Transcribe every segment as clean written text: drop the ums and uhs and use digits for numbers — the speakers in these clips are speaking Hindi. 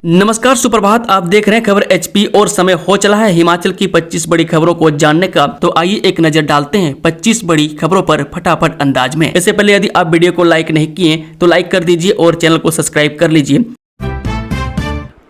नमस्कार, सुप्रभात। आप देख रहे हैं खबर एचपी और समय हो चला है हिमाचल की 25 बड़ी खबरों को जानने का। तो आइए एक नजर डालते हैं 25 बड़ी खबरों पर फटाफट अंदाज में। इससे पहले यदि आप वीडियो को लाइक नहीं किए तो लाइक कर दीजिए और चैनल को सब्सक्राइब कर लीजिए।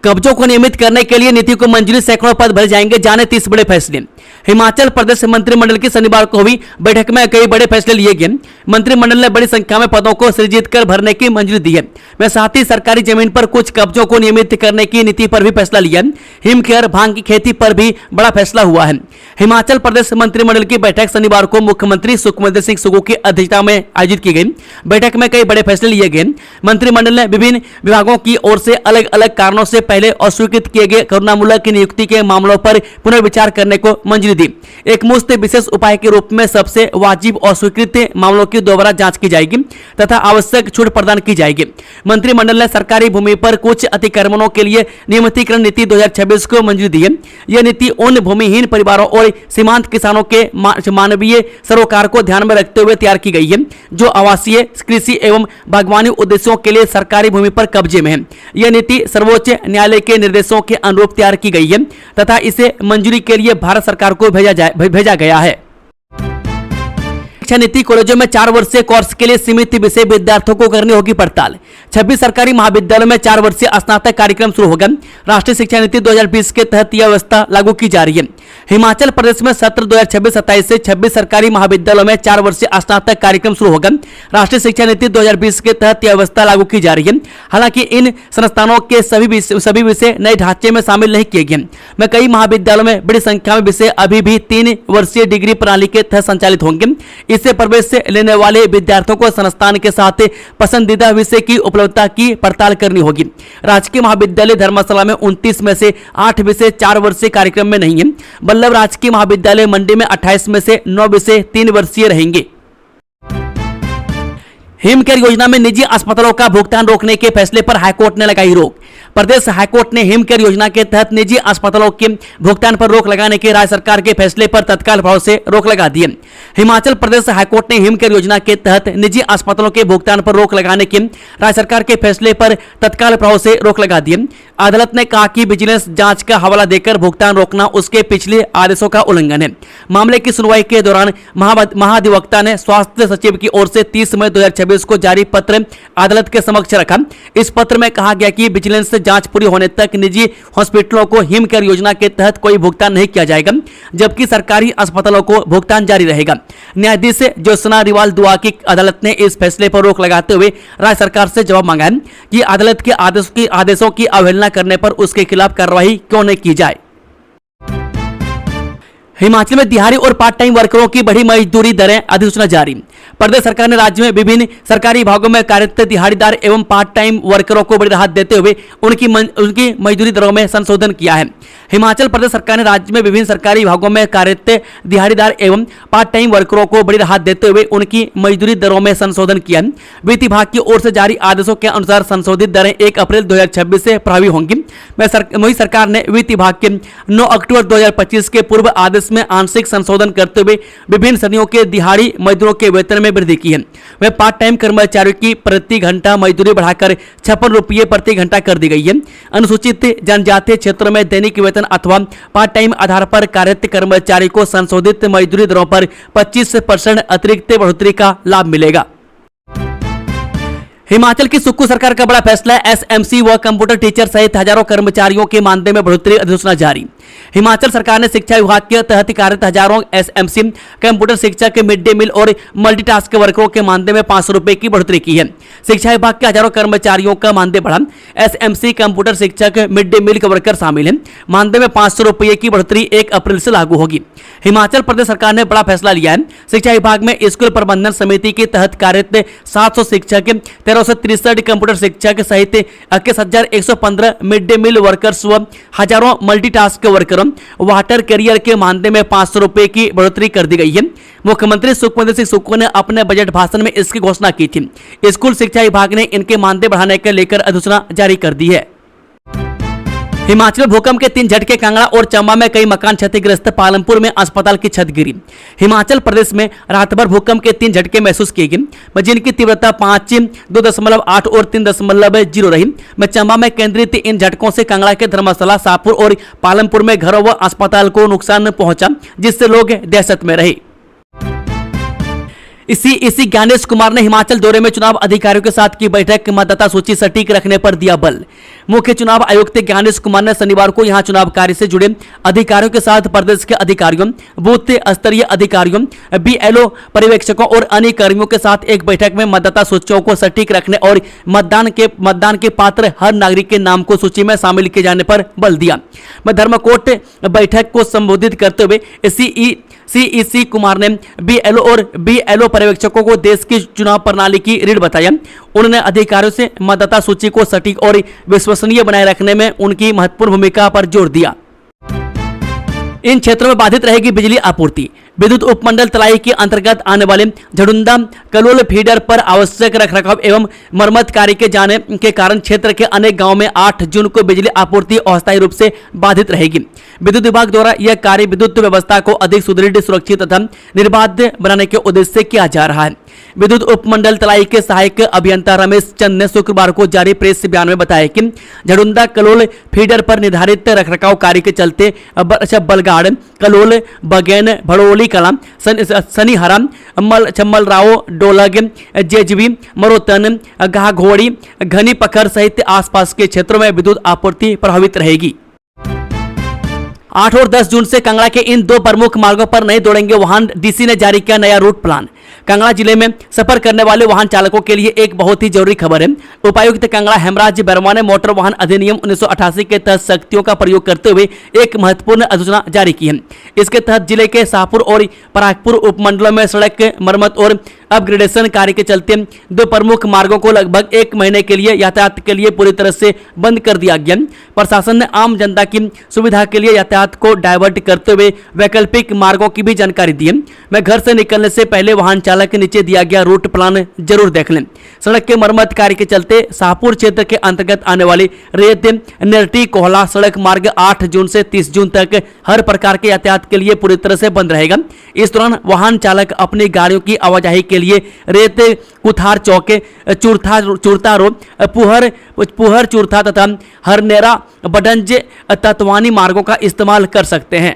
कब्जों को नियमित करने के लिए नीति को मंजूरी, सैकड़ों पद भरे जाएंगे, जाने 30 बड़े फैसले। हिमाचल प्रदेश मंत्रिमंडल की शनिवार को हुई बैठक में कई बड़े फैसले लिए गए। मंत्रिमंडल ने बड़ी संख्या में पदों को सृजित कर भरने की मंजूरी दी है। वह साथ ही सरकारी जमीन पर कुछ कब्जों को नियमित करने की नीति पर भी फैसला लिया। हिमकेयर भांग की खेती पर भी बड़ा फैसला हुआ है। हिमाचल प्रदेश मंत्रिमंडल की बैठक शनिवार को मुख्यमंत्री सुखविंदर सिंह सुक्खू की अध्यक्षता में आयोजित की गई। बैठक में कई बड़े फैसले लिए गए। मंत्रिमंडल ने विभिन्न विभागों की ओर से अलग अलग कारणों से पहले अस्वीकृत किए गए करुणामूलक नियुक्ति के मामलों पर पुनर्विचार करने को मंजूरी दी। एक मुश्त विशेष उपाय के रूप में सबसे वाजिब अस्वीकृत मामलों की दोबारा जांच की जाएगी तथा आवश्यक छूट प्रदान की जाएगी। मंत्रिमंडल ने सरकारी भूमि पर कुछ अतिक्रमणों के लिए नियमितीकरण नीति 2026 को मंजूरी दी है। यह नीति उन भूमिहीन परिवारों और सीमांत किसानों के मानवीय सरोकार को ध्यान में रखते हुए तैयार की गई है, जो आवासीय, कृषि एवं बागवानी उद्देश्यों के लिए सरकारी भूमि पर कब्जे में है। यह नीति सर्वोच्च न्यायालय के निर्देशों के अनुरूप तैयार की गई है तथा इसे मंजूरी के लिए भारत सरकार को भेजा गया है। शिक्षा नीति कॉलेजों में 4 वर्षीय कोर्स के लिए सीमित विषय विद्यार्थियों को करनी होगी पड़ताल। 26 सरकारी महाविद्यालयों में 4 वर्षीय स्नातक कार्यक्रम शुरू होगा। राष्ट्रीय शिक्षा नीति 2020 के तहत यह व्यवस्था लागू की जा रही है। हिमाचल प्रदेश में सत्र 2026-27 से 26 सरकारी महाविद्यालयों में 4 वर्षीय स्नातक कार्यक्रम शुरू होगा। राष्ट्रीय शिक्षा नीति 2020 के तहत यह व्यवस्था लागू की जा रही है। हालांकि इन संस्थानों के सभी विषय नए ढांचे में शामिल नहीं किए गए हैं। कई महाविद्यालयों में बड़ी संख्या में विषय अभी भी 3 वर्षीय डिग्री प्रणाली के तहत संचालित होंगे। इससे प्रवेश लेने वाले विद्यार्थियों को संस्थान के साथ पसंदीदा विषय की उपलब्धता की पड़ताल करनी होगी। राजकीय महाविद्यालय धर्मशाला में 29 में से 8 विषय 4 वर्षीय कार्यक्रम में नहीं है। वल्लभ राजकीय महाविद्यालय मंडी में 28 में से 9 विषय 3 वर्षीय रहेंगे। हिमकेयर योजना में निजी अस्पतालों का भुगतान रोकने के फैसले पर हाईकोर्ट ने लगाई रोक। प्रदेश हाईकोर्ट ने हिमकेयर योजना के तहत निजी अस्पतालों के भुगतान पर रोक लगाने के राज्य सरकार के फैसले पर तत्काल प्रभाव से रोक लगा दी है। हिमाचल प्रदेश हाईकोर्ट ने हिमकेयर योजना के तहत निजी अस्पतालों के भुगतान पर रोक लगाने के राज्य सरकार के फैसले पर तत्काल प्रभाव से रोक लगा दी है। अदालत ने कहा कि विजिलेंस जांच का हवाला देकर भुगतान रोकना उसके पिछले आदेशों का उल्लंघन है। मामले की सुनवाई के दौरान महाधिवक्ता ने स्वास्थ्य सचिव की ओर से 30 मई 2026 को जारी पत्र अदालत के समक्ष रखा। इस पत्र में कहा गया कि विजिलेंस जांच पूरी होने तक निजी हॉस्पिटलों को हिमकेयर योजना के तहत कोई भुगतान नहीं किया जाएगा, जबकि सरकारी अस्पतालों को भुगतान जारी रहेगा। न्यायाधीश ज्योत्सना रिवाल दुआ की अदालत ने इस फैसले पर रोक लगाते हुए राज्य सरकार से जवाब मांगा है कि अदालत के आदेशों की अवहेलना करने पर उसके खिलाफ कार्रवाई क्यों नहीं की जाए। हिमाचल में दिहाड़ी और पार्ट टाइम वर्करों की बढ़ी मजदूरी दरें, अधिसूचना जारी। प्रदेश सरकार ने राज्य में विभिन्न सरकारी विभागों में कार्यरत दिहाड़ीदार एवं पार्ट टाइम वर्करों को बड़ी राहत देते हुए उनकी मजदूरी दरों में संशोधन किया है। हिमाचल प्रदेश सरकार ने राज्य में विभिन्न सरकारी विभागों में कार्यरत दिहाड़ीदार एवं पार्ट टाइम वर्करों को बड़ी राहत देते हुए उनकी मजदूरी दरों में संशोधन किया है। वित्त विभाग की ओर से जारी आदेशों के अनुसार संशोधित दरें 1 अप्रैल 2026 से प्रभावी होंगी। वही सरकार ने वित्त विभाग के 9 अक्टूबर 2025 के पूर्व आदेश में आंशिक संशोधन करते हुए विभिन्न श्रेणियों के दिहाड़ी मजदूरों के वेतन में वृद्धि की है। वह पार्ट टाइम कर्मचारियों की प्रति घंटा मजदूरी बढ़ाकर 56 रुपये प्रति घंटा कर दी गई है। अनुसूचित जनजातीय क्षेत्रों में दैनिक वेतन अथवा पार्ट टाइम आधार पर कार्यरत कर्मचारी को संशोधित मजदूरी दरों पर 25% अतिरिक्त बढ़ोतरी का लाभ मिलेगा। हिमाचल की सुक्खू सरकार का बड़ा फैसला, एसएमसी व कंप्यूटर टीचर सहित हजारों कर्मचारियों के मानदेय में बढ़ोतरी, अधिसूचना जारी। हिमाचल सरकार ने शिक्षा विभाग के तहत कार्यरत हजारों एसएमसी कंप्यूटर शिक्षक, मिड डे मील और मल्टीटास्क वर्करों के मानदेय में 500 रुपए की बढ़ोतरी की है। शिक्षा विभाग के हजारों कर्मचारियों का मानदेय बढ़ा। एसएमसी कंप्यूटर शिक्षक, मिड डे मील वर्कर शामिल हैं। मानदेय में 500 रुपए की बढ़ोतरी 1 अप्रैल से लागू होगी। हिमाचल प्रदेश सरकार ने बड़ा फैसला लिया है। शिक्षा विभाग में स्कूल प्रबंधन समिति के तहत कार्यरत 700 शिक्षक, 1363 कंप्यूटर शिक्षक सहित 21,115 मिड डे मील वर्कर्स व हजारों मल्टीटास्क वर्करों वाटर कैरियर के मानदेय में 500 रुपए की बढ़ोतरी कर दी गई है। मुख्यमंत्री सुखविंदर सिंह सुक्खू ने अपने बजट भाषण में इसकी घोषणा की थी। स्कूल शिक्षा विभाग ने इनके मानदेय बढ़ाने के लेकर अधिसूचना जारी कर दी है। हिमाचल भूकंप के 3 झटके, कांगड़ा और चंबा में कई मकान क्षतिग्रस्त, पालमपुर में अस्पताल की छत गिरी। हिमाचल प्रदेश में रात भर भूकंप के 3 झटके महसूस किए गए, जिनकी तीव्रता 5, 2.8 और 3.0 रही। चंबा में केंद्रित इन झटकों से कांगड़ा के धर्मशाला, शाहपुर और पालमपुर में घरों व अस्पताल को नुकसान पहुंचा, जिससे लोग दहशत में रहे। इसी ज्ञानेश कुमार ने हिमाचल दौरे में चुनाव अधिकारियों के साथ की बैठक, मतदाता सूची सटीक रखने पर दिया बल। मुख्य चुनाव आयुक्त ज्ञानेश कुमार ने शनिवार को यहां चुनाव कार्य से जुड़े अधिकारियों के साथ प्रदेश के अधिकारियों, बूथ स्तरीय अधिकारियों, बीएलओ पर्यवेक्षकों और अन्य कर्मियों के साथ एक बैठक में मतदाता सूचियों को सटीक रखने और मतदान के पात्र हर नागरिक के नाम को सूची में शामिल किए जाने पर बल दिया। मैं धर्मकोट बैठक को संबोधित करते हुए सीईसी कुमार ने बीएलओ पर्यवेक्षकों को देश की चुनाव प्रणाली की रीढ़ बताया। उन्होंने अधिकारियों से मतदाता सूची को सटीक और विश्वसनीय बनाए रखने में उनकी महत्वपूर्ण भूमिका पर जोर दिया। इन क्षेत्रों में बाधित रहेगी बिजली आपूर्ति। विद्युत उपमंडल तलाई के अंतर्गत आने वाले झडुंदा कलोल फीडर पर आवश्यक रखरखाव एवं मरम्मत कार्य के जाने के कारण क्षेत्र के अनेक गांवों में 8 जून को बिजली आपूर्ति अस्थायी रूप से बाधित रहेगी। विद्युत विभाग द्वारा यह कार्य विद्युत व्यवस्था को अधिक सुदृढ़, सुरक्षित तथा निर्बाध बनाने के उद्देश्य से किया जा रहा है। विद्युत उपमंडल तलाई के सहायक अभियंता रमेश चंद ने शुक्रवार को जारी प्रेस बयान में बताया कि झडुंदा कलोल फीडर पर निर्धारित रखरखाव कार्य के चलते बलगाड़, कलोल, बगेन, भड़ोली कला, सनीहरा, चम्मलराव, डोलग, जेजवी, मरोतन, घाघोड़ी, घनी पखर सहित आसपास के क्षेत्रों में विद्युत आपूर्ति प्रभावित रहेगी। 8 और 10 जून से कांगड़ा के इन 2 प्रमुख मार्गों पर नहीं दौड़ेंगे वाहन। डीसी ने जारी किया नया रूट प्लान। कांगड़ा जिले में सफर करने वाले वाहन चालकों के लिए एक बहुत ही जरूरी खबर है। उपायुक्त कांगड़ा हेमराज वर्मा ने मोटर वाहन अधिनियम 1988 के तहत शक्तियों का प्रयोग करते हुए एक महत्वपूर्ण अधिसूचना जारी की है। इसके तहत जिले के शाहपुर और परागपुर उपमंडलों में सड़क मरम्मत और अपग्रेडेशन कार्य के चलते 2 प्रमुख मार्गों को लगभग 1 महीने के लिए यातायात के लिए पूरी तरह से बंद कर दिया गया। प्रशासन ने आम जनता की सुविधा के लिए यातायात को डायवर्ट करते हुए वैकल्पिक मार्गों की भी जानकारी दी है। मैं घर से निकलने से पहले वाहन चालक के नीचे दिया गया रूट प्लान जरूर देख लें। सड़क के मरम्मत कार्य के चलते शाहपुर क्षेत्र के अंतर्गत आने वाली रेत नेरटी कोहला सड़क मार्ग 8 जून से 30 जून तक हर प्रकार के यातायात के लिए पूरी तरह से बंद रहेगा। इस दौरान वाहन चालक अपनी गाड़ियों की आवाजाही के लिए रेत कुथार चौके, चूरता रोड, पुहर चूरथा तथा हरनेरा बडंज तत्वानी मार्गों का इस्तेमाल कर सकते हैं।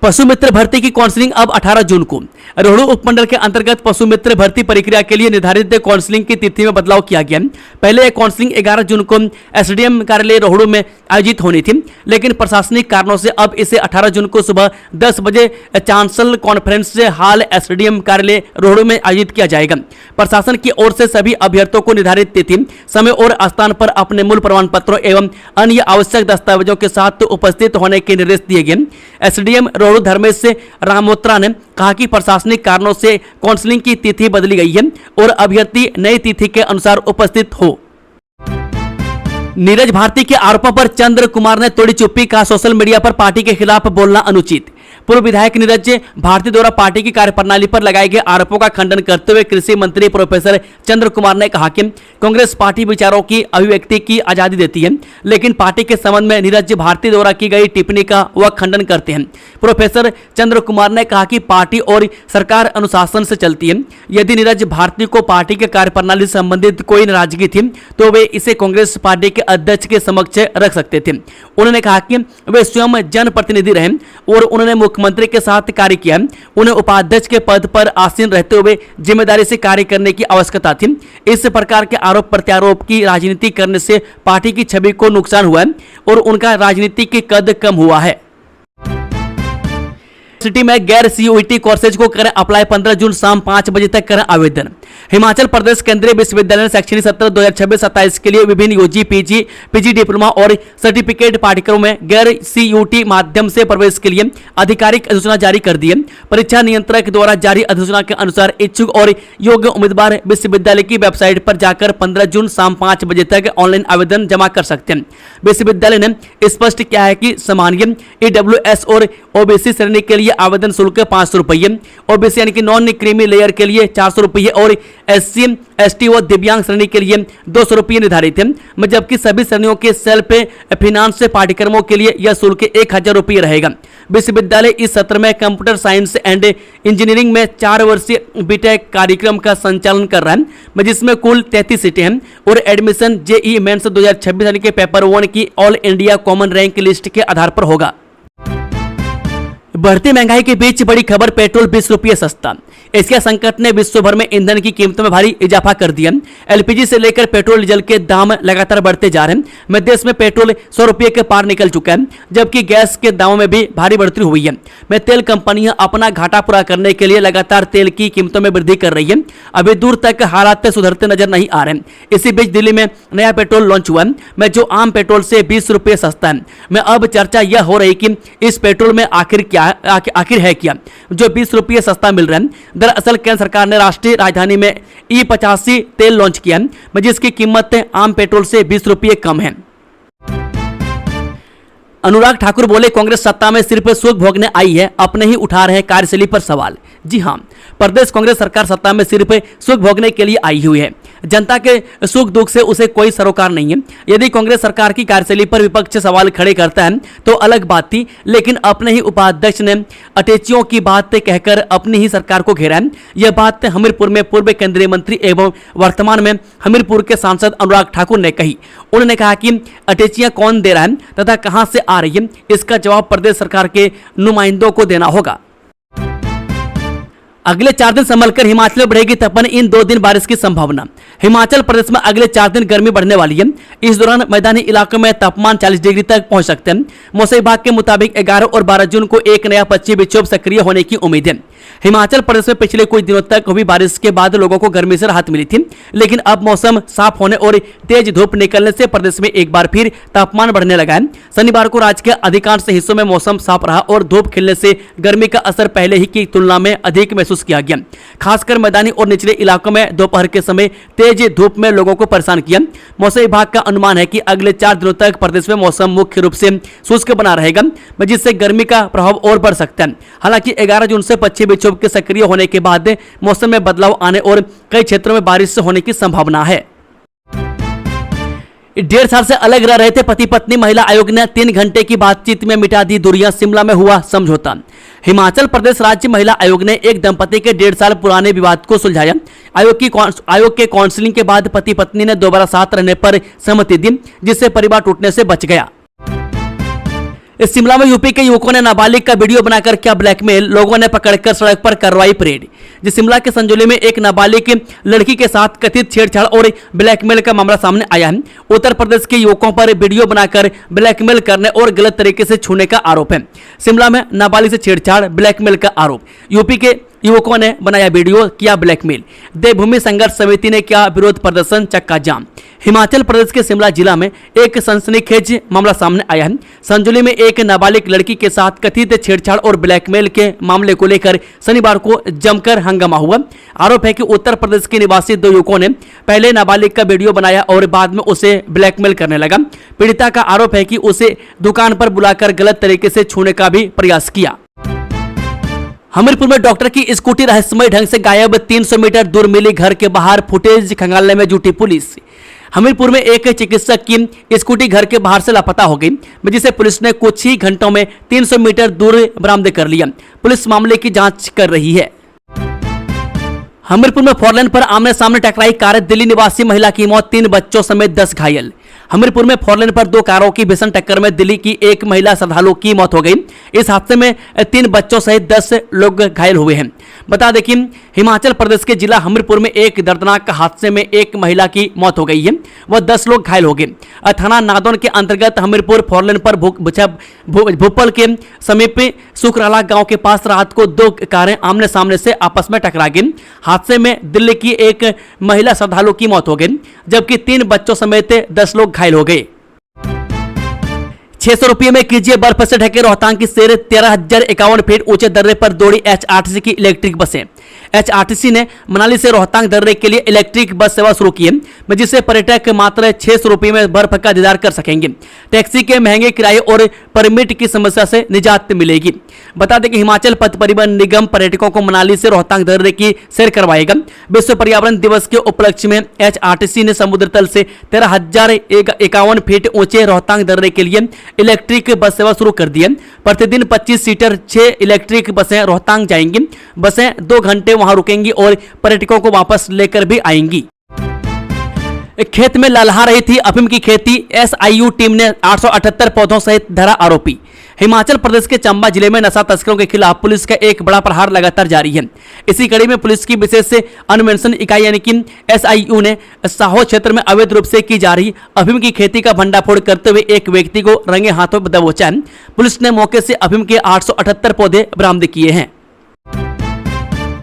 पशु मित्र भर्ती की काउंसलिंग अब 18 जून को। रोहड़ू उपमंडल के अंतर्गत पशु मित्र भर्ती प्रक्रिया के लिए निर्धारित काउंसलिंग की तिथि में बदलाव किया गया। पहले यह काउंसलिंग 11 जून को एसडीएम कार्यालय रोहड़ू में आयोजित होनी थी, लेकिन प्रशासनिक कारणों से अब इसे 18 जून को सुबह 10 बजे चांसलर कॉन्फ्रेंस हॉल एसडीएम कार्यालय रोहड़ू में आयोजित किया जाएगा। प्रशासन की ओर से सभी अभ्यर्थियों को निर्धारित तिथि, समय और स्थान पर अपने मूल प्रमाण पत्रों एवं अन्य आवश्यक दस्तावेजों के साथ उपस्थित होने के निर्देश दिए गए। एसडीएम रोहड़ू धर्मेश रामोत्रा ने कहा कि प्रशासनिक कारणों से काउंसलिंग की तिथि बदली गई है और अभ्यर्थी नई तिथि के अनुसार उपस्थित हो। नीरज भारती के आरोपों पर चंद्र कुमार ने तोड़ी चुप्पी, कहा सोशल मीडिया पर पार्टी के खिलाफ बोलना अनुचित। पूर्व विधायक नीरज भारती द्वारा पार्टी की कार्यप्रणाली पर लगाए गए आरोपों का खंडन करते हुए कृषि मंत्री प्रोफेसर चंद्र कुमार ने कहा कि कांग्रेस पार्टी विचारों की अभिव्यक्ति की आजादी देती है, लेकिन पार्टी के संबंध में नीरज भारती द्वारा की गई टिप्पणी का वह खंडन करते हैं। प्रोफेसर चंद्र कुमार ने कहा कि पार्टी और सरकार अनुशासन से चलती है। यदि नीरज भारती को पार्टी के कार्यप्रणाली से संबंधित कोई नाराजगी थी तो वे इसे कांग्रेस पार्टी के अध्यक्ष के समक्ष रख सकते थे। उन्होंने कहा कि वे स्वयं जनप्रतिनिधि रहे और उन्होंने मुख्यमंत्री के साथ कार्य किया। उन्हें उपाध्यक्ष के पद पर आसीन रहते हुए जिम्मेदारी से कार्य करने की आवश्यकता थी। इस प्रकार के आरोप प्रत्यारोप की राजनीति करने से पार्टी की छवि को नुकसान हुआ है और उनका राजनीतिक कद कम हुआ है। सिटी में गैर सीयूईटी कोर्सेज को करें अप्लाई, 15 जून शाम 5 बजे तक करें आवेदन। हिमाचल प्रदेश केंद्रीय विश्वविद्यालय ने शैक्षणिक सत्र 2026-27 के लिए विभिन्न यूजी, पीजी डिप्लोमा और सर्टिफिकेट पाठ्यक्रमों में गैर सीयूटी माध्यम से प्रवेश के लिए आधिकारिक अधिसूचना जारी कर दी है। परीक्षा नियंत्रक द्वारा जारी अधिसूचना के अनुसार इच्छुक और योग्य उम्मीदवार विश्वविद्यालय की वेबसाइट पर जाकर 15 जून शाम 5 बजे तक ऑनलाइन आवेदन जमा कर सकते हैं। विश्वविद्यालय ने स्पष्ट किया है कि सामान्य, ईडब्ल्यूएस और ओबीसी श्रेणी के लिए लिए आवेदन शुल्क 500 रुपये, ओबीसी यानी कि नॉन क्रीमी लेयर के लिए 400 रुपये और SC ST और दिव्यांग श्रेणी के लिए 200 रुपये निर्धारित है, जबकि सभी श्रेणियों के सेल्फ फाइनेंस पाठ्यक्रमों के लिए यह शुल्क 1000 रुपये रहेगा। विश्वविद्यालय इस सत्र में कंप्यूटर साइंस एंड इंजीनियरिंग में 4 वर्षीय बीटेक कार्यक्रम का संचालन कर रहा है, जिसमें कुल 33 सीटें हैं और एडमिशन JEE मेंस 2026 यानी कि पेपर 1 की all India common rank list के आधार पर होगा। बढ़ती महंगाई के बीच बड़ी खबर, पेट्रोल 20 रुपये सस्ता। एशिया संकट ने विश्व भर में ईंधन की कीमतों में भारी इजाफा कर दिया। LPG से लेकर पेट्रोल डीजल के दाम लगातार बढ़ते जा रहे हैं। देश में पेट्रोल 100 रुपये के पार निकल चुका है, जबकि गैस के दामों में भी भारी बढ़ोतरी हुई है। तेल कंपनियां अपना घाटा पूरा करने के लिए लगातार तेल की कीमतों में वृद्धि कर रही है। अभी दूर तक हालात सुधरते नजर नहीं आ रहे। इसी बीच दिल्ली में नया पेट्रोल लॉन्च हुआ है, जो आम पेट्रोल से 20 रुपये सस्ता है। अब चर्चा यह हो रही कि इस पेट्रोल में आखिर है क्या जो 20 रुपये सस्ता मिल रहा है। दरअसल केंद्र सरकार ने राष्ट्रीय राजधानी में E85 तेल लॉन्च किया है, जिसकी कीमत आम पेट्रोल से 20 रुपये कम है। अनुराग ठाकुर बोले, कांग्रेस सत्ता में सिर्फ सुख भोगने आई है, अपने ही उठा रहे हैं कार्यशैली पर सवाल। जी हां, प्रदेश कांग्रेस सरकार सत्ता में सिर्फ सुख भोगने के लिए आई हुई है। जनता के सुख दुख से उसे कोई सरोकार नहीं है। यदि कांग्रेस सरकार की कार्यशैली पर विपक्ष सवाल खड़े करता है तो अलग बात थी, लेकिन अपने ही उपाध्यक्ष ने अटैचियों की बात कहकर अपनी ही सरकार को घेरा है। यह बात हमीरपुर में पूर्व केंद्रीय मंत्री एवं वर्तमान में हमीरपुर के सांसद अनुराग ठाकुर ने कही। उन्होंने कहा कि अटैचियां कौन दे रहा है तथा कहां से आ रही है, इसका जवाब प्रदेश सरकार के नुमाइंदों को देना होगा। अगले 4 दिन संभल कर हिमाचल में बढ़ेगी तपन, इन 2 दिन बारिश की संभावना। हिमाचल प्रदेश में अगले 4 दिन गर्मी बढ़ने वाली है। इस दौरान मैदानी इलाकों में तापमान 40 डिग्री तक पहुंच सकते हैं। मौसम विभाग के मुताबिक 11 और 12 जून को एक नया पश्चिमी विक्षोभ सक्रिय होने की उम्मीद है। हिमाचल प्रदेश में पिछले कुछ दिनों तक हुई बारिश के बाद लोगों को गर्मी से राहत मिली थी, लेकिन अब मौसम साफ होने और तेज धूप निकलने से प्रदेश में एक बार फिर तापमान बढ़ने लगा है। शनिवार को राज्य के अधिकांश हिस्सों में मौसम साफ रहा और धूप खिलने से गर्मी का असर पहले ही की तुलना में अधिक महसूस किया गया। खासकर मैदानी और निचले इलाकों में दोपहर के समय तेज धूप में लोगों को परेशान किया। मौसम विभाग का अनुमान है कि अगले 4 दिनों तक प्रदेश में मौसम मुख्य रूप से शुष्क बना रहेगा, जिससे गर्मी का प्रभाव और बढ़ सकता है। हालांकि 11 जून से पश्चिमी विक्षोभ के सक्रिय होने के बाद मौसम में बदलाव आने और कई क्षेत्रों में बारिश होने की संभावना है। 1.5 साल से अलग रह रहे थे पति पत्नी, महिला आयोग ने 3 घंटे की बातचीत में मिटा दी दूरियां, शिमला में हुआ समझौता। हिमाचल प्रदेश राज्य महिला आयोग ने एक दंपति के 1.5 साल पुराने विवाद को सुलझाया। आयोग के काउंसलिंग के बाद पति पत्नी ने दोबारा साथ रहने पर सहमति दी, जिससे परिवार टूटने से बच गया। इस शिमला में यूपी के युवकों ने नाबालिग का वीडियो बनाकर किया ब्लैकमेल, लोगों ने पकड़कर सड़क पर करवाई परेड। जिस शिमला के संजौली में एक नाबालिग लड़की के साथ कथित छेड़छाड़ और ब्लैकमेल का मामला सामने आया है। उत्तर प्रदेश के युवकों पर वीडियो बनाकर ब्लैकमेल करने और गलत तरीके से छूने का आरोप है। शिमला में नाबालिग से छेड़छाड़, ब्लैकमेल का आरोप, यूपी के युवकों ने बनाया वीडियो, किया ब्लैकमेल। देवभूमि संघर्ष समिति ने किया विरोध प्रदर्शन, चक्का जाम। हिमाचल प्रदेश के शिमला जिला में एक सनसनीखेज मामला सामने आया है। संजौली में एक नाबालिग लड़की के साथ कथित छेड़छाड़ और ब्लैकमेल के मामले को लेकर शनिवार को जमकर हंगामा हुआ। आरोप है कि उत्तर प्रदेश के निवासी 2 युवकों ने पहले नाबालिग का वीडियो बनाया और बाद में उसे ब्लैकमेल करने लगा। पीड़िता का आरोप है कि उसे दुकान पर बुलाकर गलत तरीके से छूने का भी प्रयास किया। हमीरपुर में डॉक्टर की स्कूटी रहस्यमय ढंग से गायब, 300 मीटर दूर मिली घर के बाहर, फुटेज खंगालने में जुटी पुलिस। हमीरपुर में एक चिकित्सक की स्कूटी घर के बाहर से लापता हो गई, जिसे पुलिस ने कुछ ही घंटों में 300 मीटर दूर बरामद कर लिया। पुलिस मामले की जांच कर रही है। हमीरपुर में फोरलेन पर आमने सामने टकराई कार, दिल्ली निवासी महिला की मौत, 3 बच्चों समेत 10 घायल। हमीरपुर में फोरलेन पर 2 कारों की भीषण टक्कर में दिल्ली की एक महिला श्रद्धालु की मौत हो गई। इस हादसे में 3 बच्चों सहित 10 लोग घायल हुए हैं। बता दें कि हिमाचल प्रदेश के जिला हमीरपुर में एक दर्दनाक हादसे में एक महिला की मौत हो गई है, वह 10 लोग घायल हो गए। थाना नादौन के अंतर्गत हमीरपुर फोरलेन पर भूपल के समीप सुकराला गांव के पास रात को 2 कारें आमने सामने से आपस में टकरा गई। हादसे में दिल्ली की एक महिला श्रद्धालु की मौत हो गई, जबकि 3 बच्चों समेत 10 लोग घायल हो गए। 600 रुपये में कीजिए बर्फ से ढके रोहतांग की सैर, 13,051 फीट ऊंचे दर्रे पर दौड़ी HRTC की इलेक्ट्रिक बसें। HRTC ने मनाली से रोहतांग दर्रे के लिए इलेक्ट्रिक बस सेवा शुरू की है, जिससे पर्यटक मात्र 600 रुपये में बर्फ का दीदार कर सकेंगे। टैक्सी के महंगे किराए और परमिट की समस्या से निजात मिलेगी। बता दें कि हिमाचल पथ परिवहन निगम पर्यटकों को मनाली से रोहतांग दर्रे की सैर करवाएगा। विश्व पर्यावरण दिवस के उपलक्ष्य में HRTC ने समुद्र तल से 13,051 फीट ऊंचे रोहतांग दर्रे के लिए इलेक्ट्रिक बस सेवा शुरू कर दी है। प्रतिदिन 25 सीटर 6 इलेक्ट्रिक बसें रोहतांग जाएंगी। बसें 2 घंटे वहां रुकेंगी और पर्यटकों को वापस लेकर भी आएंगी। खेत में ललहा रही थी अफीम की खेती, SIU टीम ने 878 पौधों सहित धरा आरोपी। हिमाचल प्रदेश के चंबा जिले में नशा तस्करों के खिलाफ पुलिस का एक बड़ा प्रहार लगातार जारी है। इसी कड़ी में पुलिस की विशेष अन्वेषण इकाई यानी कि SIU ने साहो क्षेत्र में अवैध रूप से की जा रही अफीम की खेती का भंडाफोड़ करते हुए एक व्यक्ति को रंगे हाथों दबोचा है। पुलिस ने मौके से अफीम के 878 पौधे बरामद किए हैं।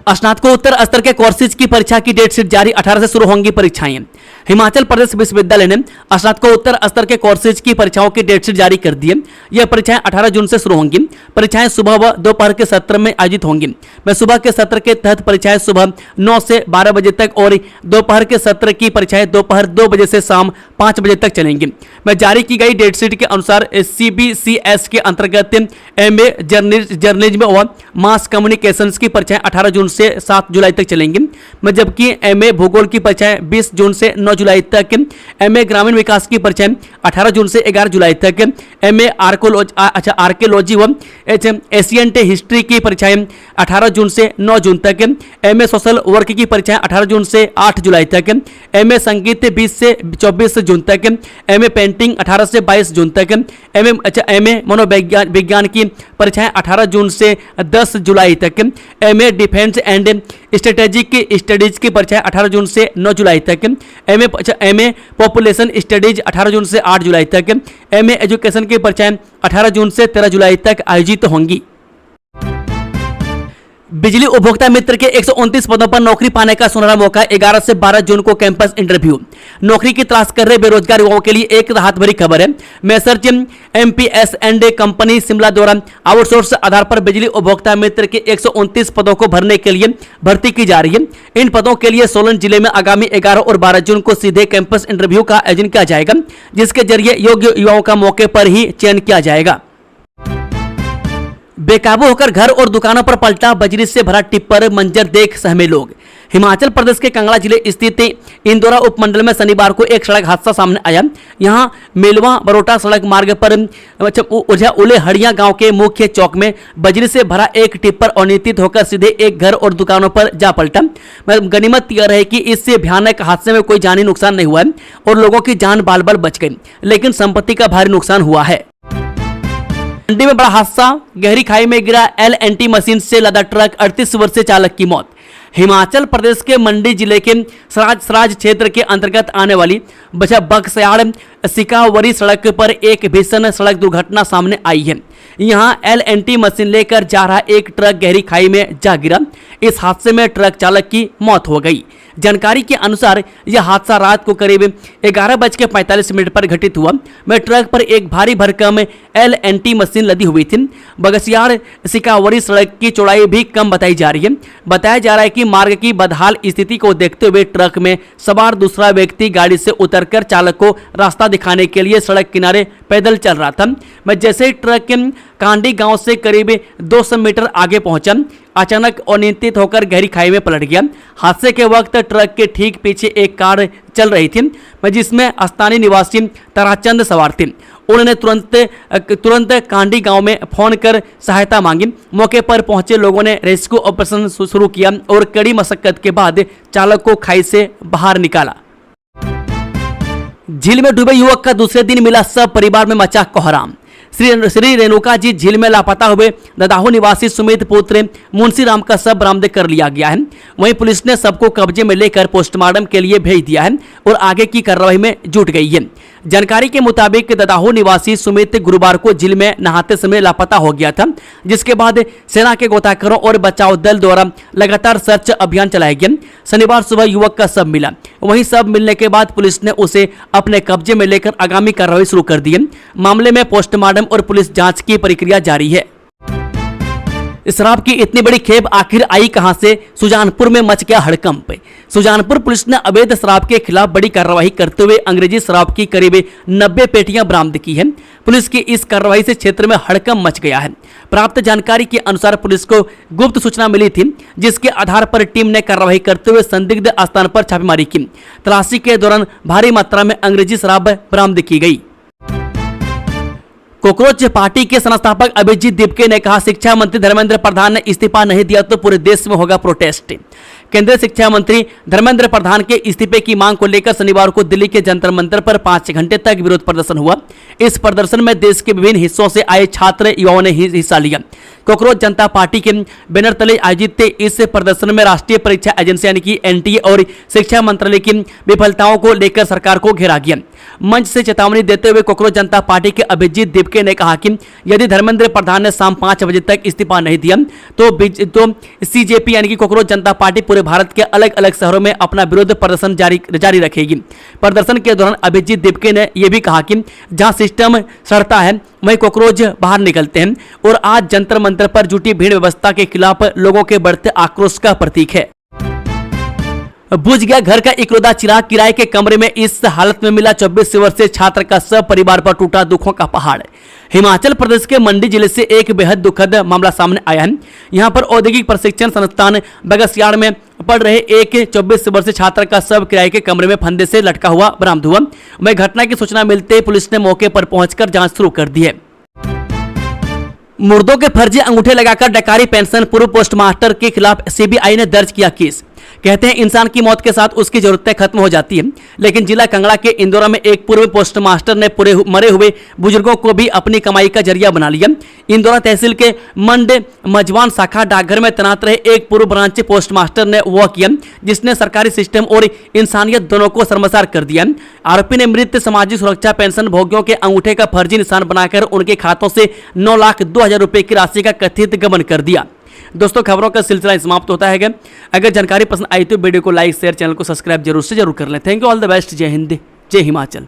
स्नातकोत्तर स्तर के कोर्सेज की परीक्षा की डेट शीट जारी, 18 से शुरू होंगी परीक्षाएं। हिमाचल प्रदेश विश्वविद्यालय ने स्नातकोत्तर स्तर के कोर्सेज की परीक्षाओं की डेट शीट जारी कर दी है। यह परीक्षाएं 18 जून से शुरू होंगी। परीक्षाएं सुबह व दोपहर के सत्र में आयोजित होंगी। सुबह के सत्र के तहत परीक्षाएं सुबह 9 से 12 बजे तक और दोपहर के सत्र की परीक्षाएं दोपहर 2 बजे से शाम 5 बजे तक चलेंगी। जारी की गई डेट शीट के अनुसार CBCS के अंतर्गत MA जर्नलिज्म व मास कम्युनिकेशन की परीक्षाएं 18 जून से 7 जुलाई तक चलेंगी, जबकि MA भूगोल की परीक्षाएं 20 जून से 9 जुलाई तक, MA ग्रामीण विकास की परीक्षाएं 18 जून से 11 जुलाई तक, MA आर्कियोलॉजी व एशियंट हिस्ट्री की परीक्षाएं 18 जून से 9 जून तक, MA सोशल वर्क की परीक्षाएं 18 जून से 8 जुलाई तक, MA संगीत 20 से 24 जून तक, MA पेंटिंग 18 से 22 जून तक, MA मनोविज्ञान की परीक्षाएं 18 जून से 10 जुलाई तक, MA defence and strategic studies की परीक्षाएं 18 जून से 9 जुलाई तक, MA पॉपुलेशन स्टडीज 18 जून से 8 जुलाई तक, MA एजुकेशन की परीक्षाएं 18 जून से 13 जुलाई तक आयोजित होंगी। बिजली उपभोक्ता मित्र के 129 पदों पर नौकरी पाने का सुनहरा मौका, 11 से 12 जून को कैंपस इंटरव्यू। नौकरी की तलाश कर रहे बेरोजगार युवाओं के लिए एक राहत भरी खबर है। Messrs MPS and company Shimla द्वारा आउटसोर्स आधार पर बिजली उपभोक्ता मित्र के 129 पदों को भरने के लिए भर्ती की जा रही है। इन पदों के लिए सोलन जिले में आगामी 11 और 12 जून को सीधे कैंपस इंटरव्यू का आयोजन किया जाएगा, जिसके जरिए योग्य युवाओं का मौके पर ही चयन किया जाएगा। बेकाबू होकर घर और दुकानों पर पलटा बजरी से भरा टिप्पर, मंजर देख सहमे लोग। हिमाचल प्रदेश के कांगड़ा जिले स्थित इंदौरा उपमंडल में शनिवार को एक सड़क हादसा सामने आया। यहां मेलवा बरोटा सड़क मार्ग पर उले हड़िया गांव के मुख्य चौक में बजरी से भरा एक टिप्पर अनियंत्रित होकर सीधे एक घर और दुकानों पर जा पलटा। गनीमत यह है कि इससे भयानक हादसे में कोई जानी नुकसान नहीं हुआ है और लोगों की जान बाल बाल बच गई, लेकिन संपत्ति का भारी नुकसान हुआ है। मंडी में बड़ा हादसा, गहरी खाई में गिरा LNT मशीन से लदा ट्रक, 38 वर्षीय चालक की मौत। हिमाचल प्रदेश के मंडी जिले के सराज क्षेत्र के अंतर्गत आने वाली बगस्याड़ सिकावरी सड़क पर एक भीषण सड़क दुर्घटना सामने आई है। यहां LNT मशीन लेकर जा रहा एक ट्रक गहरी खाई में जा गिरा। इस हादसे में ट्रक चालक की मौत हो गई। जानकारी के अनुसार यह हादसा रात को करीब 11:45 पर घटित हुआ। ट्रक पर एक भारी भरकम LNT मशीन लदी हुई थी। बगस्याड़ सिकावरी सड़क की चौड़ाई भी कम बताई जा रही है। बताया जा रहा है कि मार्ग की बदहाल स्थिति को देखते हुए ट्रक में सवार दूसरा व्यक्ति गाड़ी से उतरकर चालक को रास्ता दिखाने के लिए सड़क किनारे पैदल चल रहा था। जैसे ही ट्रक कांडी गांव से करीब 200 मीटर आगे पहुंचा, अचानक अनियंत्रित होकर गहरी खाई में पलट गया। हादसे के वक्त ट्रक के ठीक पीछे एक कार चल रही थी, जिसमें स्थानीय निवासी ताराचंद सवार थे। उन्होंने तुरंत कांडी गांव में फोन कर सहायता मांगी। मौके पर पहुंचे लोगों ने रेस्क्यू ऑपरेशन शुरू किया और कड़ी मशक्कत के बाद चालक को खाई से बाहर निकाला। झील में डूबे युवक का दूसरे दिन मिला सब परिवार में मचा कोहराम। श्री रेणुका जी झील में लापता हुए ददाहू निवासी सुमित पुत्र मुंशी राम का शव बरामद कर लिया गया है। वहीं पुलिस ने सबको कब्जे में लेकर पोस्टमार्टम के लिए भेज दिया है और आगे की कार्रवाई में जुट गई है। जानकारी के मुताबिक ददाहू निवासी सुमित गुरुवार को झील में नहाते समय लापता हो गया था, जिसके बाद सेना के गोताखोरों और बचाव दल द्वारा लगातार सर्च अभियान चलाया गया। शनिवार सुबह युवक का शव मिला। वहीं शव मिलने के बाद पुलिस ने उसे अपने कब्जे में लेकर आगामी कार्रवाई शुरू कर दी है। मामले में पोस्टमार्टम और पुलिस जांच की प्रक्रिया जारी है। शराब की इतनी बड़ी खेप आखिर आई कहां से? सुजानपुर में मच गया हड़कंप। सुजानपुर पुलिस ने अवैध शराब के खिलाफ बड़ी कार्रवाई करते हुए अंग्रेजी शराब की करीब 90 पेटियां बरामद की है। पुलिस की इस कार्रवाई से क्षेत्र में हड़कंप मच गया है। प्राप्त जानकारी के अनुसार पुलिस को गुप्त सूचना मिली थी, जिसके आधार पर टीम ने कार्रवाई करते हुए संदिग्ध स्थान पर छापेमारी की। तलाशी के दौरान भारी मात्रा में अंग्रेजी शराब बरामद की गई। कॉकरोच पार्टी के संस्थापक अभिजीत दीपके ने कहा, शिक्षा मंत्री धर्मेंद्र प्रधान ने इस्तीफा नहीं दिया तो पूरे देश में होगा प्रोटेस्ट। केंद्रीय शिक्षा मंत्री धर्मेंद्र प्रधान के इस्तीफे की मांग को लेकर शनिवार को दिल्ली के जंतर मंतर पर 5 घंटे तक विरोध प्रदर्शन हुआ। इस प्रदर्शन में देश के विभिन्न हिस्सों से आए छात्र युवाओं ने हिस्सा लिया। कॉकरोच जनता पार्टी के बैनर तले आयोजित इस प्रदर्शन में राष्ट्रीय परीक्षा एजेंसी यानी कि एनटीए और शिक्षा मंत्रालय की विफलताओं को लेकर सरकार को घेरा गया। मंच से चेतावनी देते हुए कॉकरोच जनता पार्टी के अभिजीत दीपके ने कहा कि यदि धर्मेंद्र प्रधान ने शाम 5 बजे तक इस्तीफा नहीं दिया तो सीजेपी यानी कि कॉकरोच जनता पार्टी पूरे भारत के अलग अलग शहरों में अपना विरोध प्रदर्शन जारी रखेगी। प्रदर्शन के दौरान अभिजीत दीपके ने यह भी कहा कि जहां सिस्टम सड़ता है वहीं कॉकरोच बाहर निकलते हैं और आज जंतर मंतर पर जुटी भीड़ व्यवस्था के खिलाफ लोगों के बढ़ते आक्रोश का प्रतीक है। बुझ गया घर का इकलौता चिराग, किराए के कमरे में इस हालत में मिला 24 वर्षीय छात्र का सब परिवार पर टूटा दुखों का पहाड़। हिमाचल प्रदेश के मंडी जिले से एक बेहद दुखद मामला सामने आया है। यहां पर औद्योगिक प्रशिक्षण संस्थान बगस्याड़ में पढ़ रहे एक 24 वर्षीय छात्र का सब किराए के कमरे में फंदे से लटका हुआ बरामद हुआ। वहीं घटना की सूचना मिलते ही पुलिस ने मौके पर पहुंचकर जांच शुरू कर दी है। मुर्दों के फर्जी अंगूठे लगाकर डकारी पेंशन पूर्व पोस्टमास्टर के खिलाफ सीबीआई ने दर्ज किया केस। कहते हैं इंसान की मौत के साथ उसकी जरूरतें खत्म हो जाती हैं, लेकिन जिला कांगड़ा के इंदौरा में एक पूर्व पोस्टमास्टर ने पूरे मरे हुए बुजुर्गों को भी अपनी कमाई का जरिया बना लिया। इंदौरा तहसील के मंड मजवान शाखा डाकघर में तैनात रहे एक पूर्व ब्रांच पोस्टमास्टर ने वह किया जिसने सरकारी सिस्टम और इंसानियत दोनों को शर्मसार कर दिया। आरोपी ने मृत सामाजिक सुरक्षा पेंशन भोगियों के अंगूठे का फर्जी निशान बनाकर उनके खातों से 9,02,000 रुपए की राशि का कथित गबन कर दिया। दोस्तों, खबरों का सिलसिला समाप्त होता है। अगर जानकारी पसंद आई तो वीडियो को लाइक शेयर चैनल को सब्सक्राइब जरूर से जरूर कर लें। Thank you, all the best. जय हिंद, जय हिमाचल।